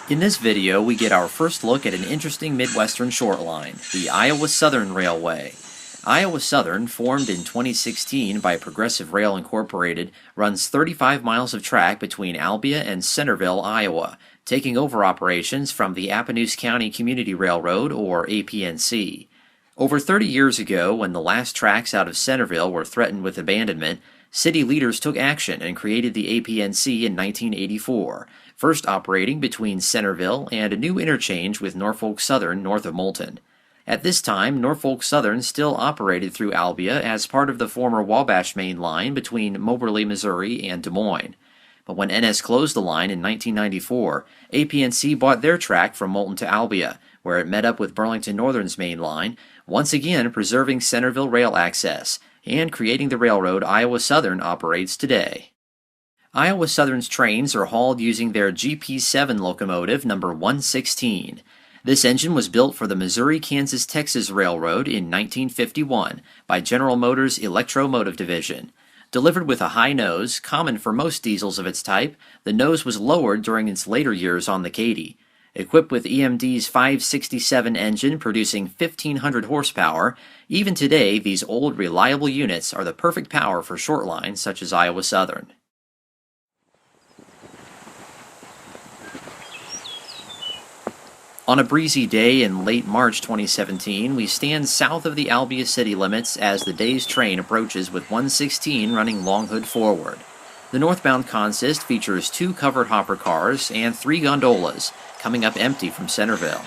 In this video, we get our first look at an interesting Midwestern short line, the Iowa Southern Railway. Iowa Southern, formed in 2016 by Progressive Rail Incorporated, runs 35 miles of track between Albia and Centerville, Iowa, taking over operations from the Appanoose County Community Railroad, or APNC. Over 30 years ago, when the last tracks out of Centerville were threatened with abandonment, city leaders took action and created the APNC in 1984, first operating between Centerville and a new interchange with Norfolk Southern north of Moulton. At this time, Norfolk Southern still operated through Albia as part of the former Wabash Main Line between Moberly, Missouri and Des Moines. But when NS closed the line in 1994, APNC bought their track from Moulton to Albia, where it met up with Burlington Northern's main line, once again preserving Centerville rail access and creating the railroad Iowa Southern operates today. Iowa Southern's trains are hauled using their GP7 locomotive number 116. This engine was built for the Missouri-Kansas-Texas Railroad in 1951 by General Motors' Electromotive Division. Delivered with a high nose, common for most diesels of its type, the nose was lowered during its later years on the Katy. Equipped with EMD's 567 engine producing 1,500 horsepower, even today these old reliable units are the perfect power for short lines such as Iowa Southern. On a breezy day in late March 2017, we stand south of the Albia city limits as the day's train approaches with 116 running long hood forward. The northbound consist features 2 covered hopper cars and 3 gondolas, coming up empty from Centerville.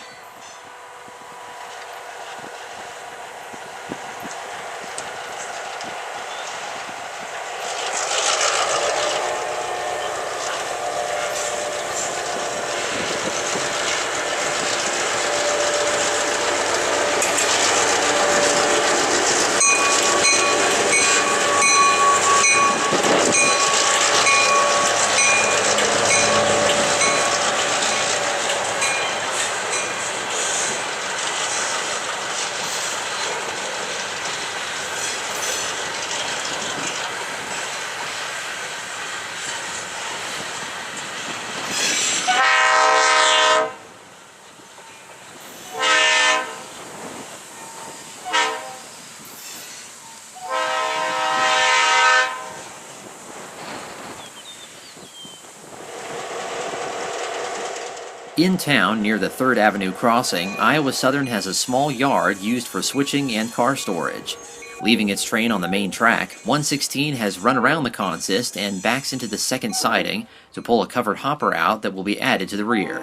In town, near the 3rd Avenue crossing, Iowa Southern has a small yard used for switching and car storage. Leaving its train on the main track, 116 has run around the consist and backs into the second siding to pull a covered hopper out that will be added to the rear.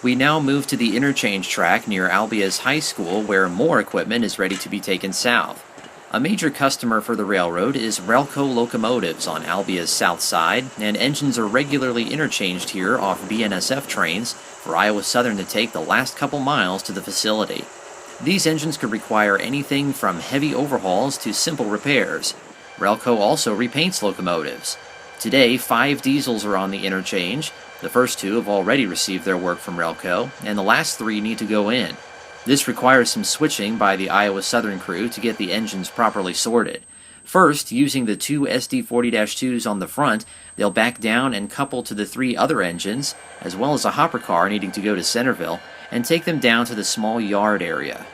We now move to the interchange track near Albia's high school, where more equipment is ready to be taken south. A major customer for the railroad is Relco Locomotives on Albia's south side, and engines are regularly interchanged here off BNSF trains for Iowa Southern to take the last couple miles to the facility. These engines could require anything from heavy overhauls to simple repairs. Relco also repaints locomotives. Today, 5 diesels are on the interchange. The first 2 have already received their work from Relco, and the last 3 need to go in. This requires some switching by the Iowa Southern crew to get the engines properly sorted. First, using the 2 SD40-2s on the front, they'll back down and couple to the 3 other engines, as well as a hopper car needing to go to Centerville, and take them down to the small yard area.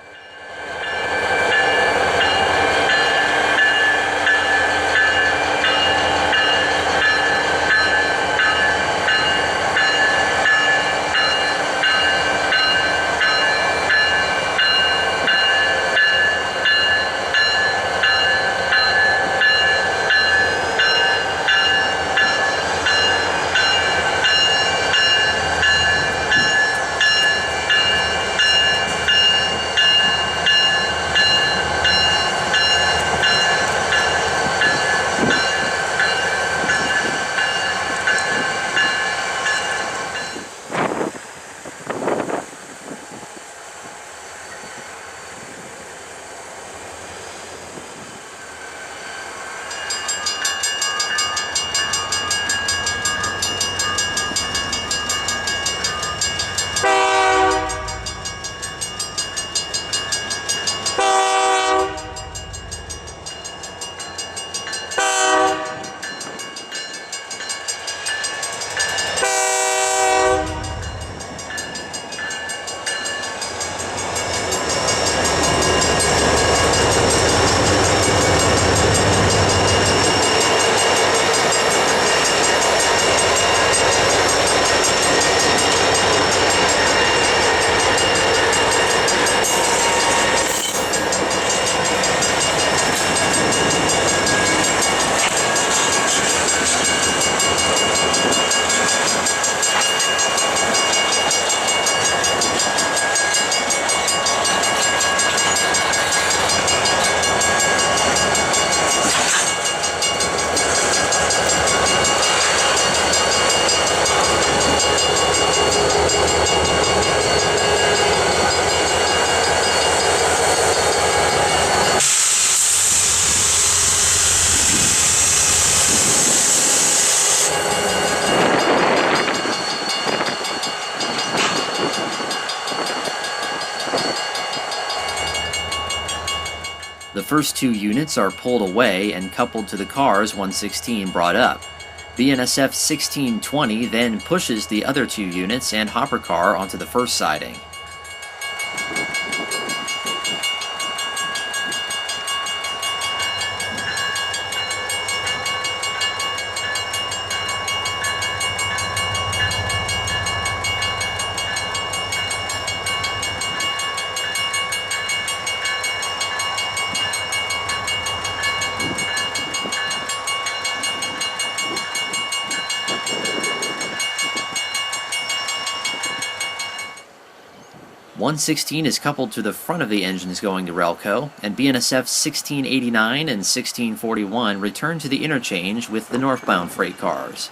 The first 2 units are pulled away and coupled to the cars 116 brought up. BNSF 1620 then pushes the other 2 units and hopper car onto the first siding. .116 is coupled to the front of the engines going to Relco, and BNSF 1689 and 1641 return to the interchange with the northbound freight cars.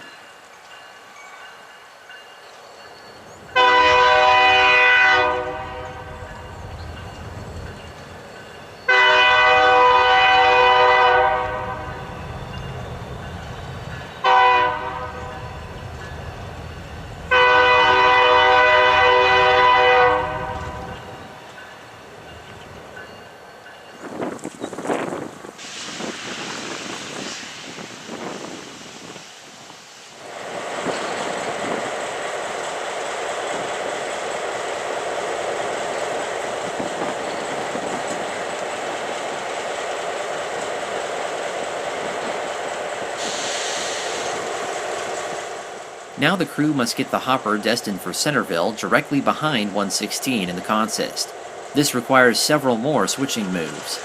Now the crew must get the hopper destined for Centerville directly behind 116 in the consist. This requires several more switching moves.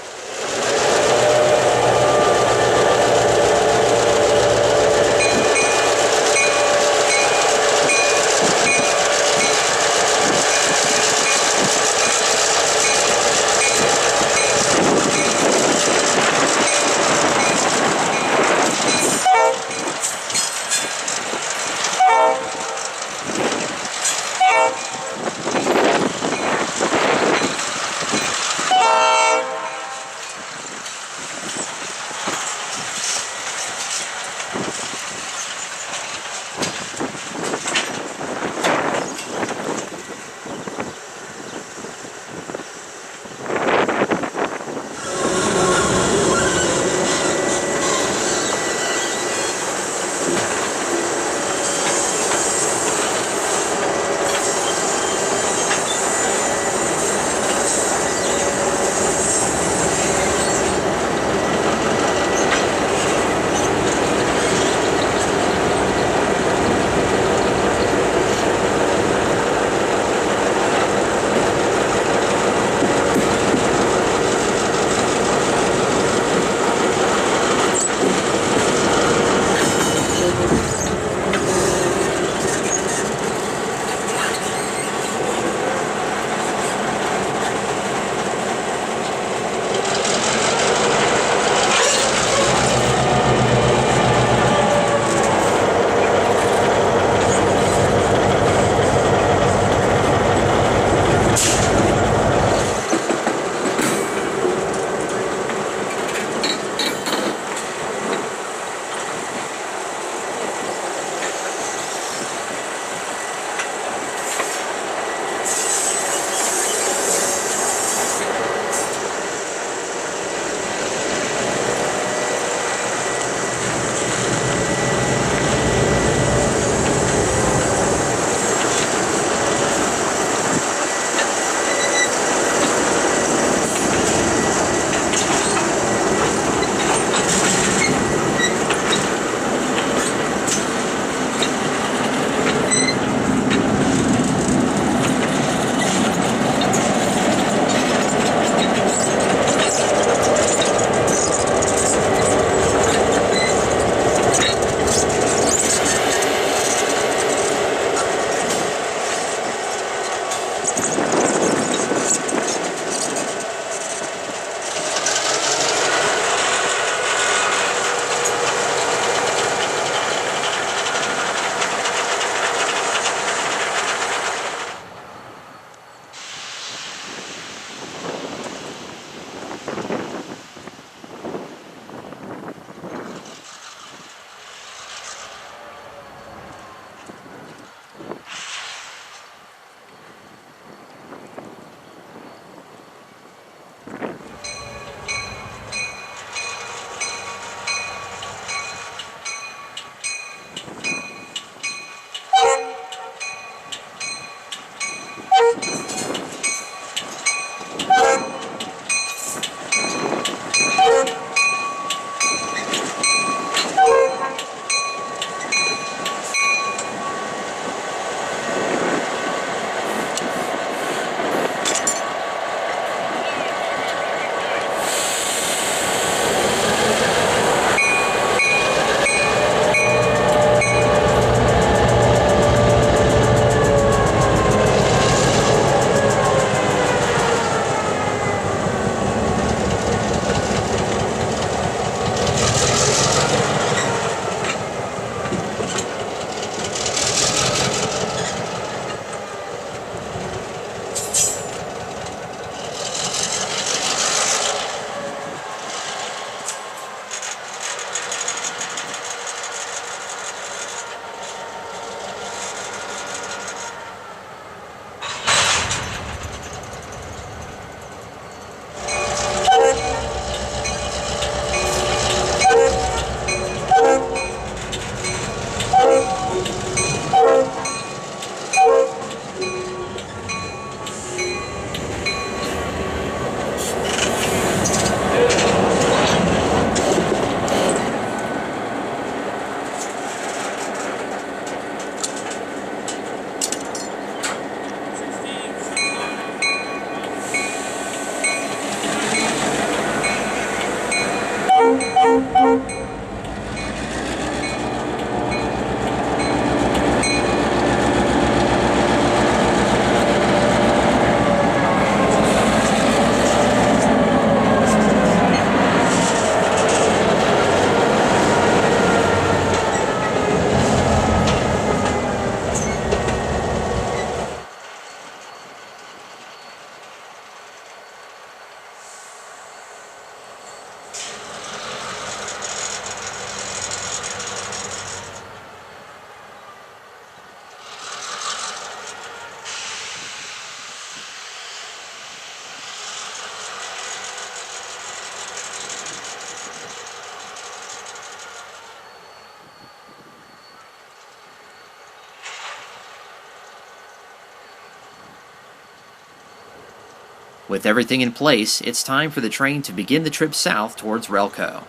With everything in place, it's time for the train to begin the trip south towards Relco.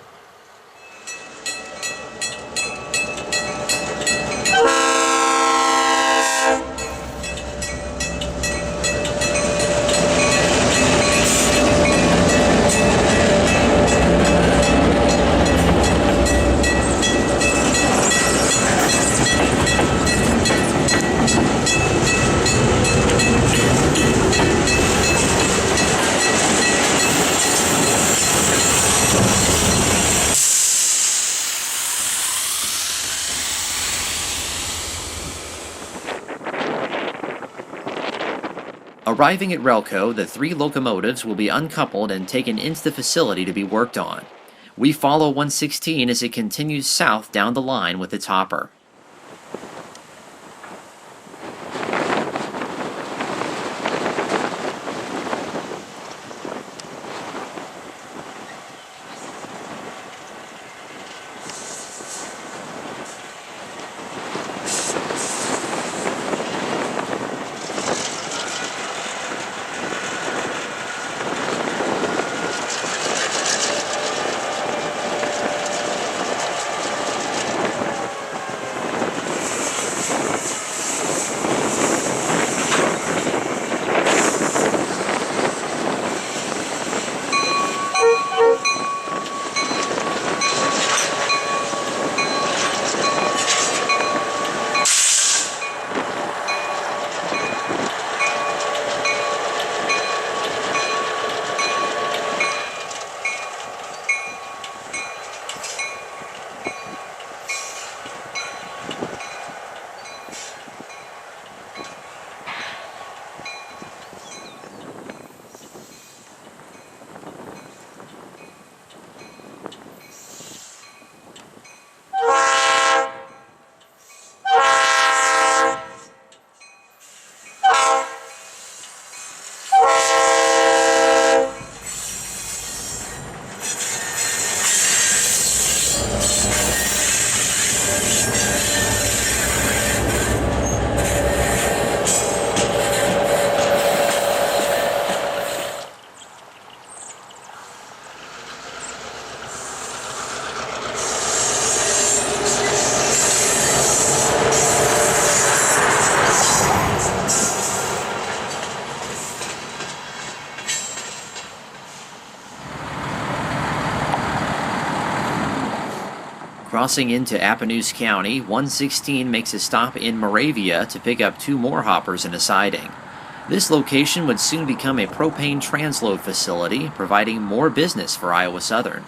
Arriving at Relco, the 3 locomotives will be uncoupled and taken into the facility to be worked on. We follow 116 as it continues south down the line with its hopper. Crossing into Appanoose County, 116 makes a stop in Moravia to pick up 2 more hoppers and a siding. This location would soon become a propane transload facility, providing more business for Iowa Southern.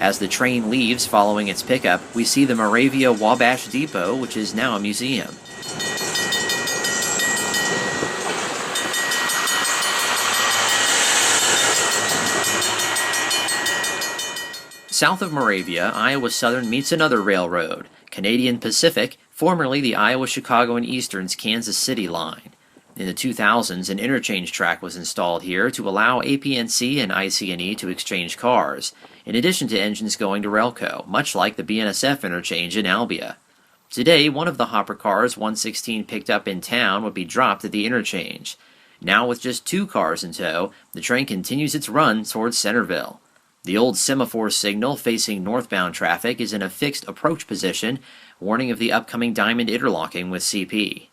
As the train leaves following its pickup, we see the Moravia Wabash Depot, which is now a museum. South of Moravia, Iowa Southern meets another railroad, Canadian Pacific, formerly the Iowa, Chicago, and Eastern's Kansas City line. In the 2000s, an interchange track was installed here to allow APNC and IC&E to exchange cars, in addition to engines going to Relco, much like the BNSF interchange in Albia. Today, one of the hopper cars 116 picked up in town would be dropped at the interchange. Now with just 2 cars in tow, the train continues its run towards Centerville. The old semaphore signal facing northbound traffic is in a fixed approach position, warning of the upcoming diamond interlocking with CP.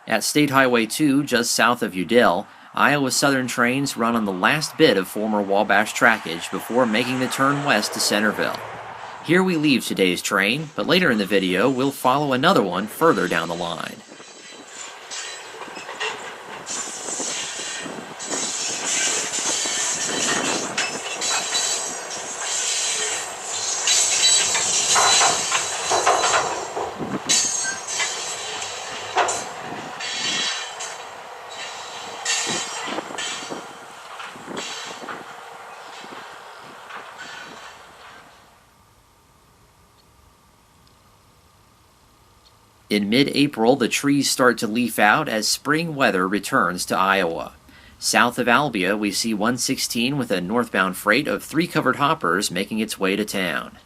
At State Highway 2, just south of Udell, Iowa Southern trains run on the last bit of former Wabash trackage before making the turn west to Centerville. Here we leave today's train, but later in the video we'll follow another one further down the line. In mid-April, the trees start to leaf out as spring weather returns to Iowa. South of Albia, we see 116 with a northbound freight of 3 covered hoppers making its way to town.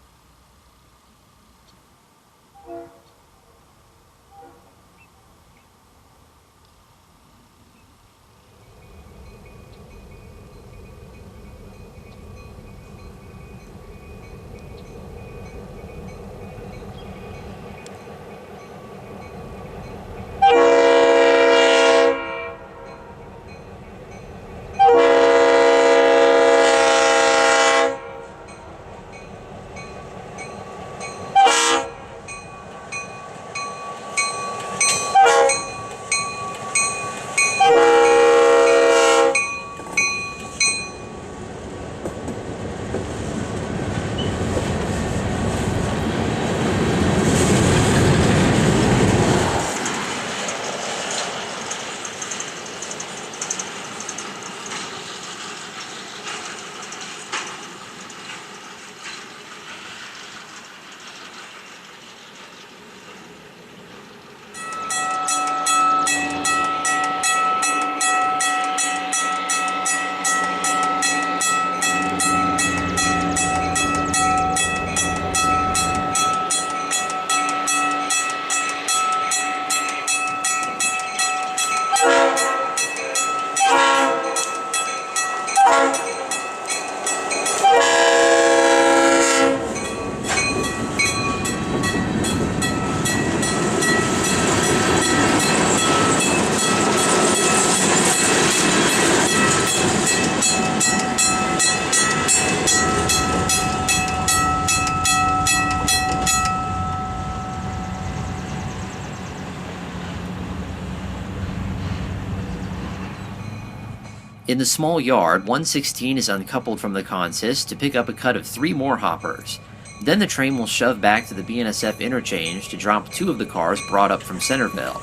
In the small yard, 116 is uncoupled from the consist to pick up a cut of 3 more hoppers. Then the train will shove back to the BNSF interchange to drop 2 of the cars brought up from Centerville.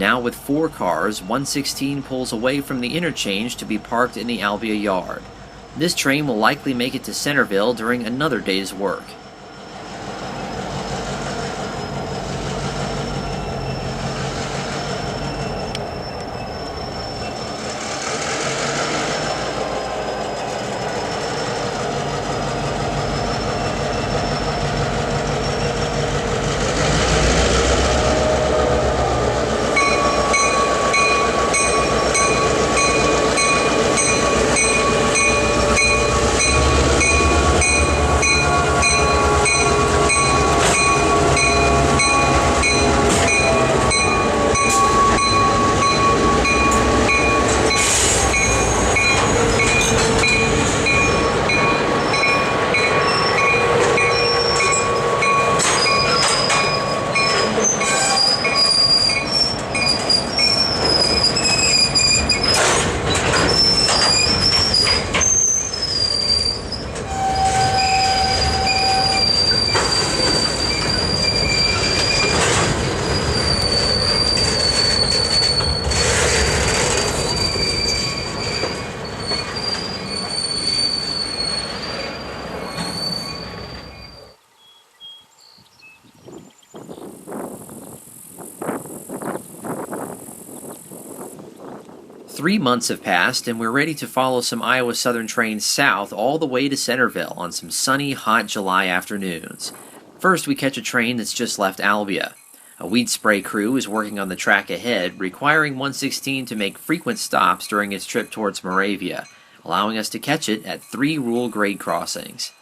Now with 4 cars, 116 pulls away from the interchange to be parked in the Albia yard. This train will likely make it to Centerville during another day's work. Three months have passed, and we're ready to follow some Iowa Southern trains south all the way to Centerville on some sunny, hot July afternoons. First, we catch a train that's just left Albia. A weed spray crew is working on the track ahead, requiring 116 to make frequent stops during its trip towards Moravia, allowing us to catch it at 3 rural grade crossings.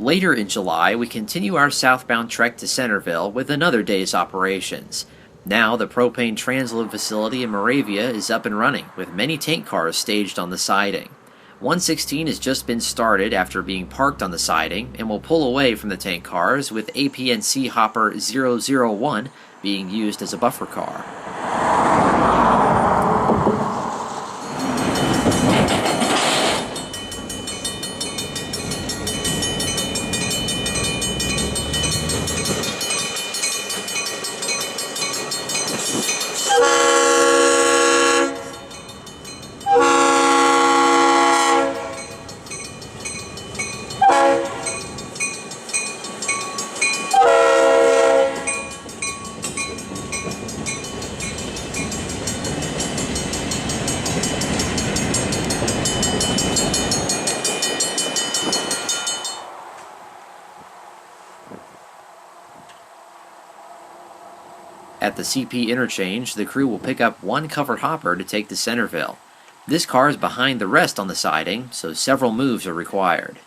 Later in July, we continue our southbound trek to Centerville with another day's operations. Now, the propane transload facility in Moravia is up and running, with many tank cars staged on the siding. 116 has just been started after being parked on the siding and will pull away from the tank cars, with APNC Hopper 001 being used as a buffer car. At the CP interchange, the crew will pick up one covered hopper to take to Centerville. This car is behind the rest on the siding, so several moves are required.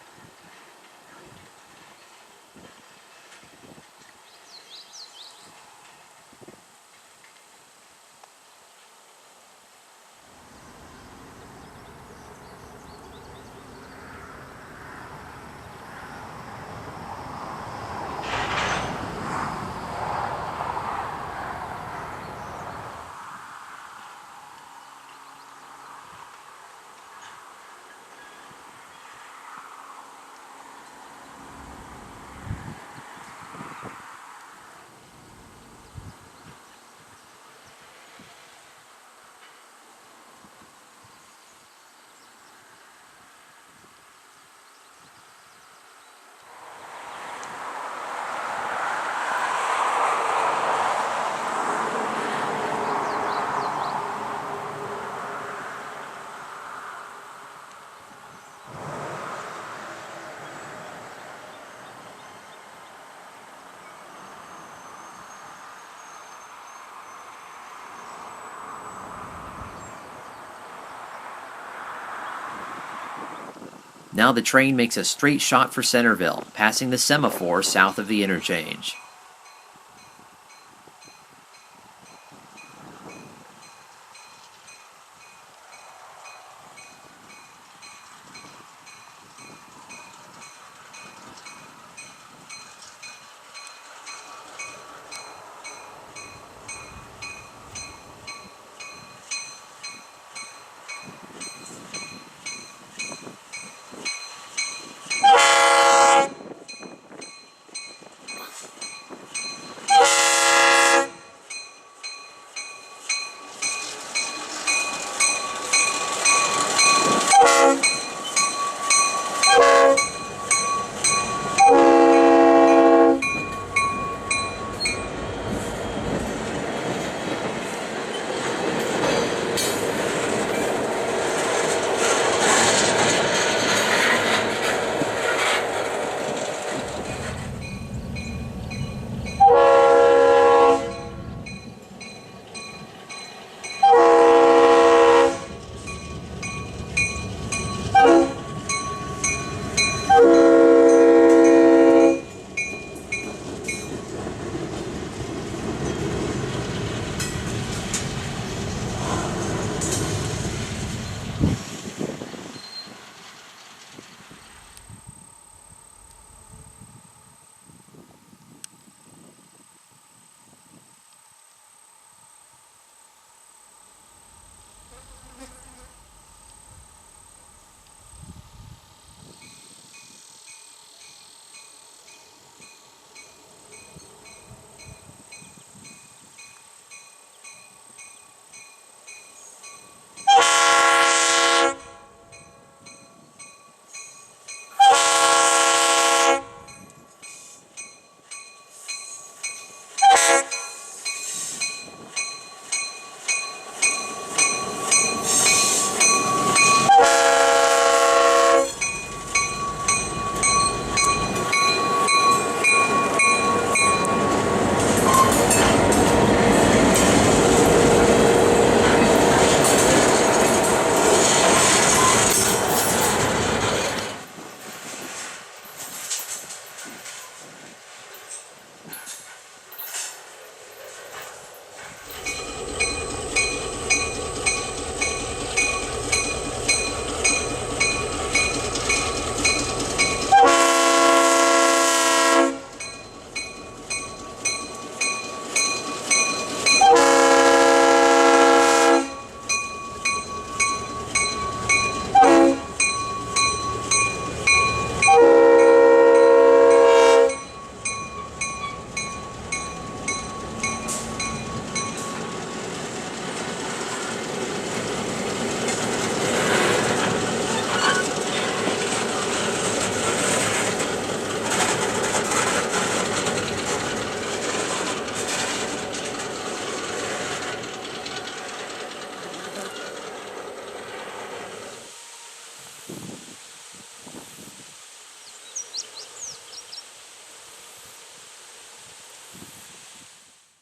Now the train makes a straight shot for Centerville, passing the semaphore south of the interchange.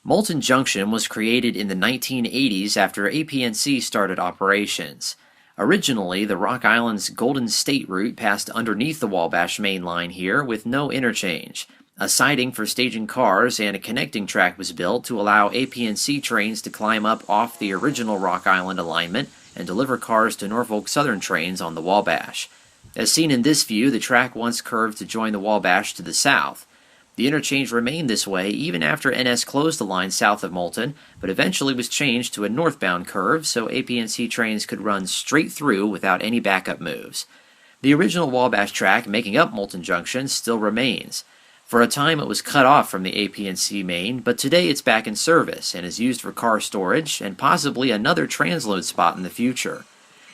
Moulton Junction was created in the 1980s after APNC started operations. Originally, the Rock Island's Golden State route passed underneath the Wabash main line here with no interchange. A siding for staging cars and a connecting track was built to allow APNC trains to climb up off the original Rock Island alignment and deliver cars to Norfolk Southern trains on the Wabash. As seen in this view, the track once curved to join the Wabash to the south. The interchange remained this way even after NS closed the line south of Moulton, but eventually was changed to a northbound curve so APNC trains could run straight through without any backup moves. The original Wabash track making up Moulton Junction still remains. For a time it was cut off from the APNC main, but today it's back in service and is used for car storage and possibly another transload spot in the future.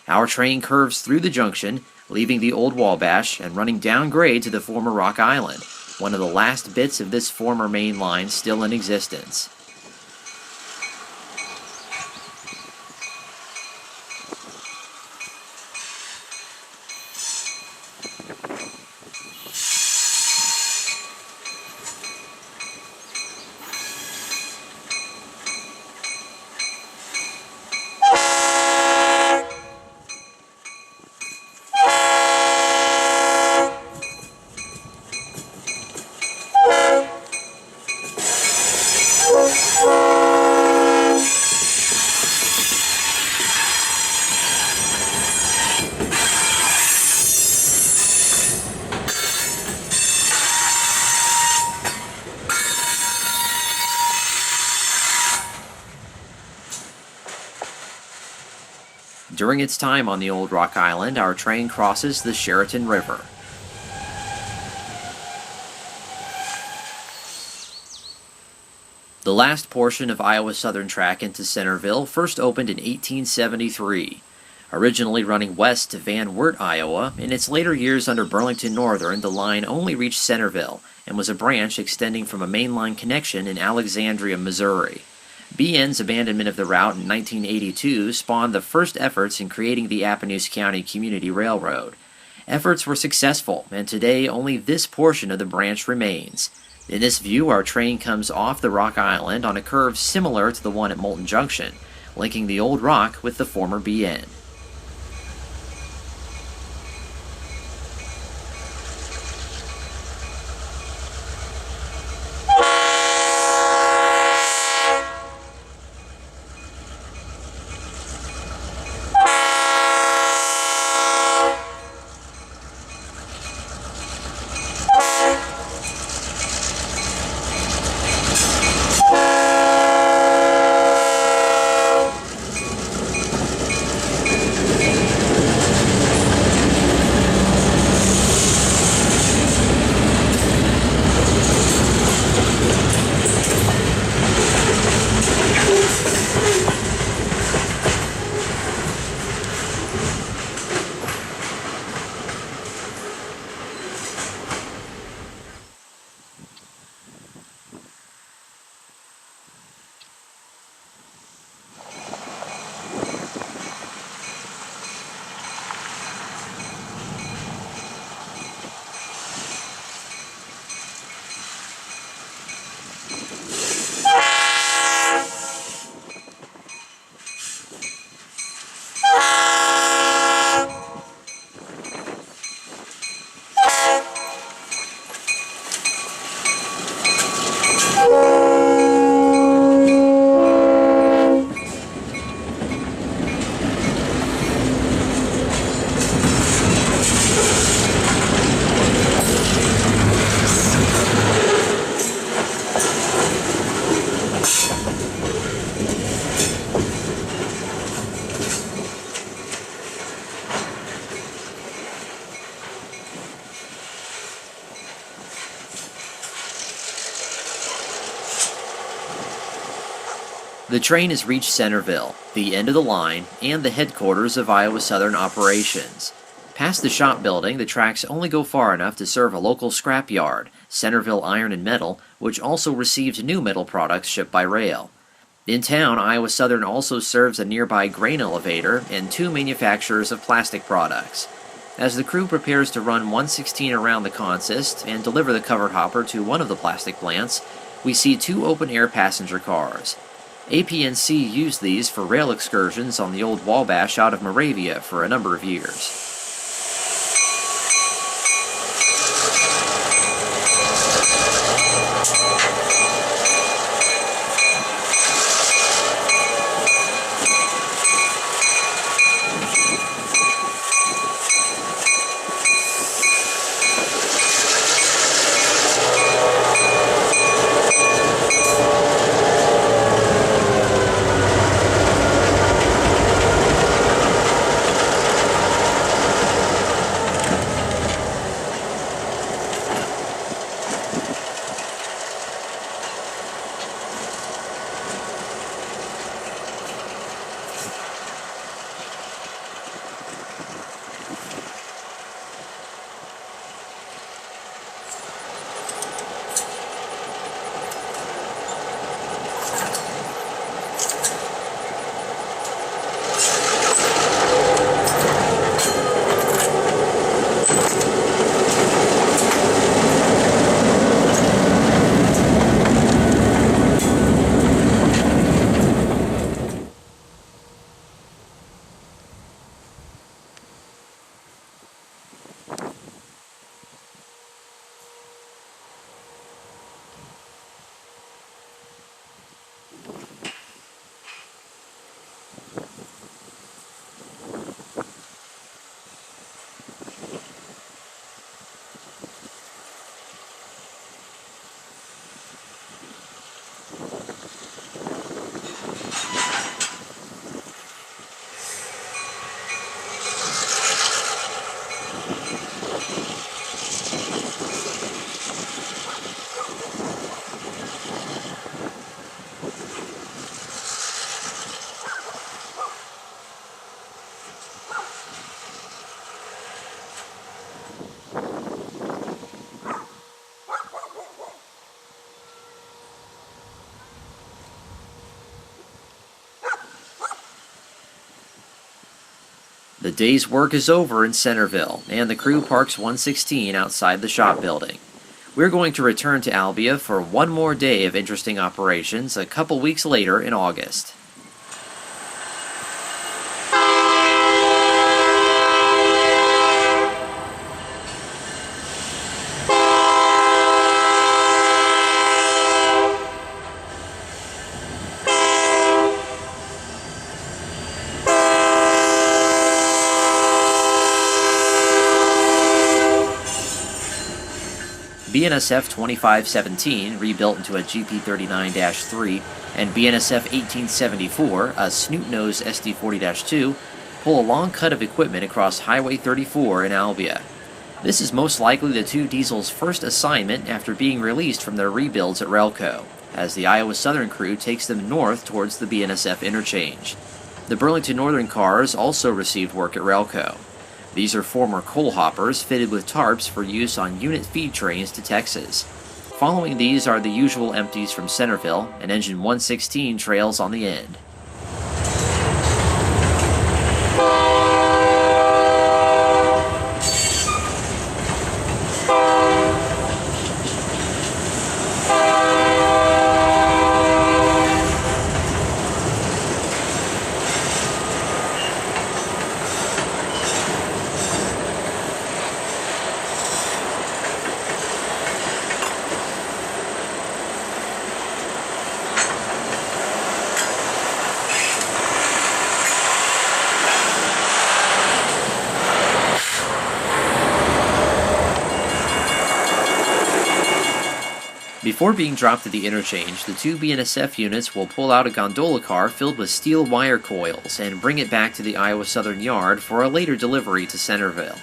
Our train curves through the junction, leaving the old Wabash and running down grade to the former Rock Island, one of the last bits of this former main line still in existence. During its time on the old Rock Island, our train crosses the Sheraton River. The last portion of Iowa Southern track into Centerville first opened in 1873. Originally running west to Van Wert, Iowa, in its later years under Burlington Northern, the line only reached Centerville and was a branch extending from a mainline connection in Alexandria, Missouri. BN's abandonment of the route in 1982 spawned the first efforts in creating the Appanoose County Community Railroad. Efforts were successful, and today only this portion of the branch remains. In this view, our train comes off the Rock Island on a curve similar to the one at Moulton Junction, linking the old Rock with the former BN. The train has reached Centerville, the end of the line, and the headquarters of Iowa Southern operations. Past the shop building, the tracks only go far enough to serve a local scrap yard, Centerville Iron and Metal, which also receives new metal products shipped by rail. In town, Iowa Southern also serves a nearby grain elevator and 2 manufacturers of plastic products. As the crew prepares to run 116 around the consist and deliver the covered hopper to one of the plastic plants, we see two open-air passenger cars. AP&C used these for rail excursions on the old Wabash out of Moravia for a number of years. The day's work is over in Centerville, and the crew parks 116 outside the shop building. We're going to return to Albia for one more day of interesting operations a couple weeks later in August. BNSF 2517, rebuilt into a GP39-3, and BNSF 1874, a snoot-nose SD40-2, pull a long cut of equipment across Highway 34 in Albia. This is most likely the two diesels' first assignment after being released from their rebuilds at Relco, as the Iowa Southern crew takes them north towards the BNSF interchange. The Burlington Northern cars also received work at Relco. These are former coal hoppers fitted with tarps for use on unit feed trains to Texas. Following these are the usual empties from Centerville, and engine 116 trails on the end. Before being dropped at the interchange, the two BNSF units will pull out a gondola car filled with steel wire coils and bring it back to the Iowa Southern yard for a later delivery to Centerville.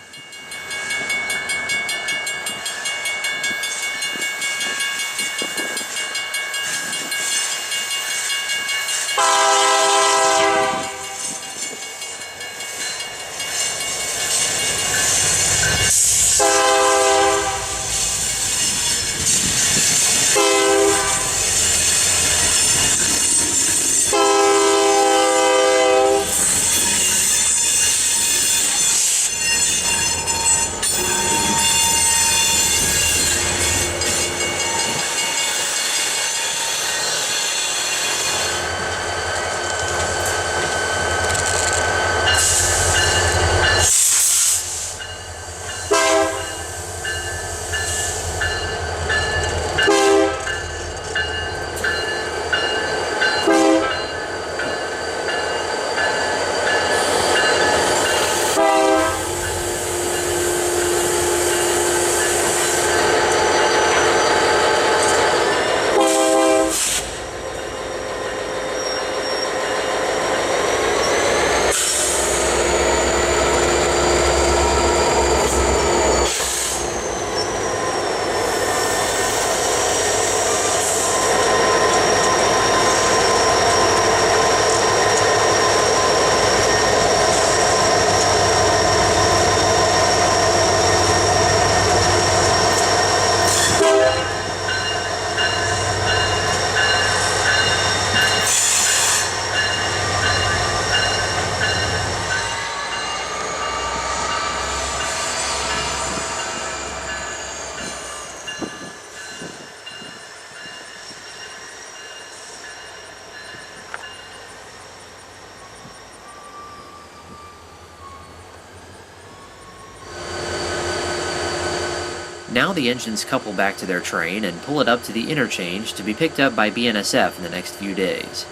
Now the engines couple back to their train and pull it up to the interchange to be picked up by BNSF in the next few days.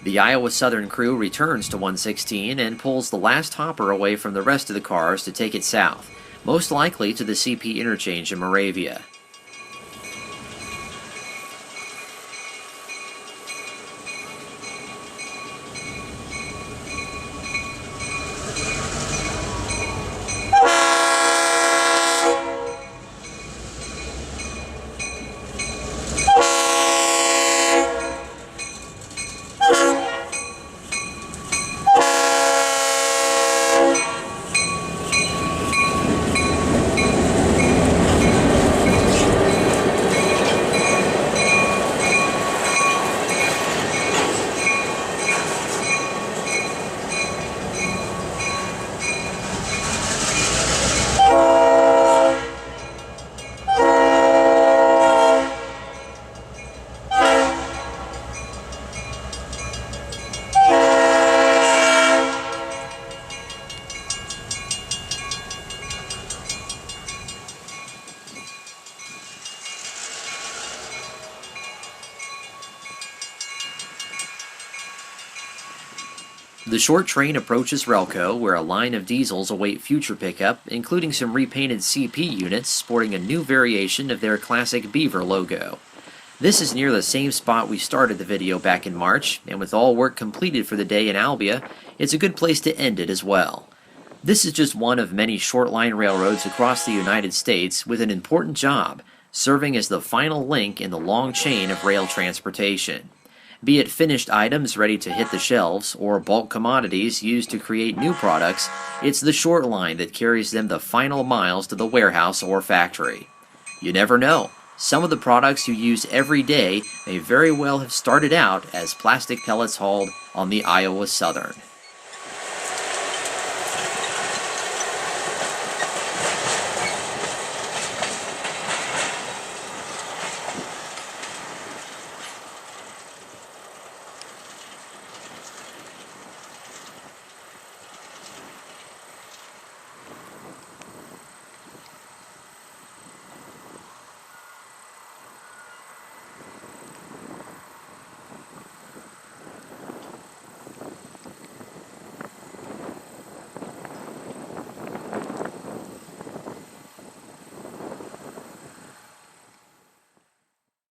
The Iowa Southern crew returns to 116 and pulls the last hopper away from the rest of the cars to take it south, most likely to the CP interchange in Moravia. The short train approaches Relco, where a line of diesels await future pickup, including some repainted CP units sporting a new variation of their classic Beaver logo. This is near the same spot we started the video back in March, and with all work completed for the day in Albia, it's a good place to end it as well. This is just one of many short-line railroads across the United States with an important job, serving as the final link in the long chain of rail transportation. Be it finished items ready to hit the shelves or bulk commodities used to create new products, it's the short line that carries them the final miles to the warehouse or factory. You never know. Some of the products you use every day may very well have started out as plastic pellets hauled on the Iowa Southern.